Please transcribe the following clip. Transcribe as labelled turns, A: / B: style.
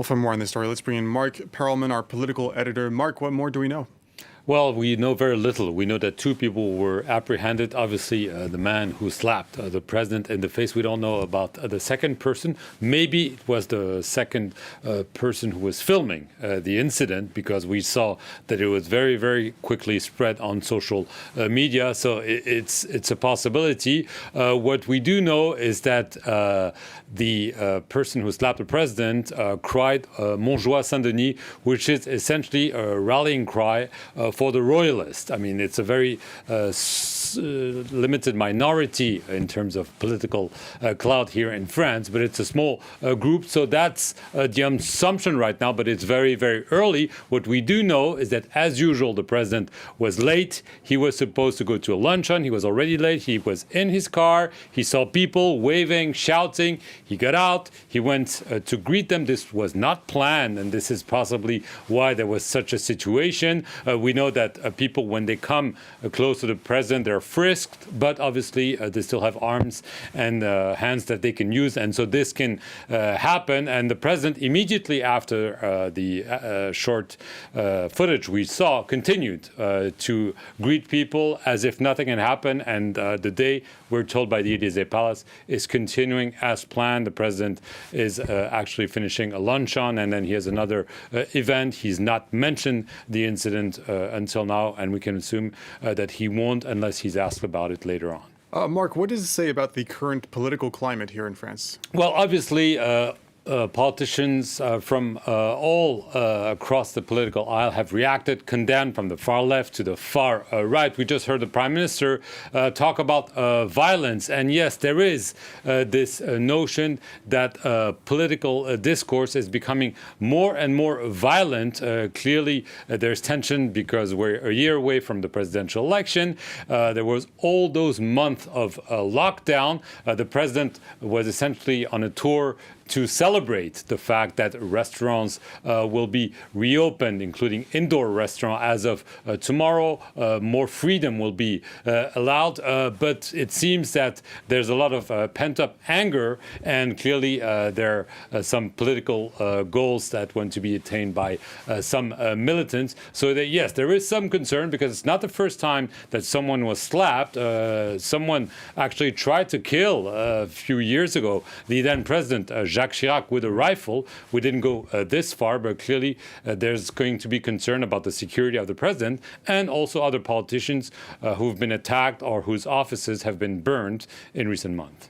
A: Well, for more on this story, let's bring in Mark Perelman, our political editor. Mark, what more do we know?
B: Well, we know very little. We know that two people were apprehended. Obviously, the man who slapped the president in the face. We don't know about the second person. Maybe it was the second person who was filming the incident, because we saw that it was very, very quickly spread on social media. So it's a possibility. What we do know is that the person who slapped the president cried Montjoie Saint-Denis, which is essentially a rallying cry for the royalists. I mean, it's a very limited minority in terms of political clout here in France, but it's a small group. So that's the assumption right now, but it's very, very early. What we do know is that, as usual, the president was late. He was supposed to go to a luncheon. He was already late. He was in his car. He saw people waving, shouting. He got out. He went to greet them. This was not planned, and this is possibly why there was such a situation. We know that people, when they come close to the president, they're frisked, but obviously they still have arms and hands that they can use, and so this can happen. And the president, immediately after the short footage we saw, continued to greet people as if nothing had happened. And the day, we're told by the Élysée Palace, is continuing as planned. The president is actually finishing a luncheon, and then he has another event. He's not mentioned the incident until now, and we can assume that he won't unless he's asked about it later on.
A: Mark, what does it say about the current political climate here in France?
B: Well, obviously, politicians from all across the political aisle have reacted, condemned, from the far left to the far right. We just heard the Prime Minister talk about violence. And yes, there is this notion that political discourse is becoming more and more violent. Clearly, there's tension because we're a year away from the presidential election. There was all those months of lockdown. The president was essentially on a tour to celebrate the fact that restaurants will be reopened, including indoor restaurants, as of tomorrow. More freedom will be allowed, but it seems that there's a lot of pent-up anger, and clearly there are some political goals that want to be attained by some militants. So that, yes, there is some concern, because it's not the first time that someone was slapped. Someone actually tried to kill a few years ago the then president, Jacques Chirac, with a rifle. We didn't go this far, but clearly there's going to be concern about the security of the president and also other politicians who've been attacked or whose offices have been burned in recent months.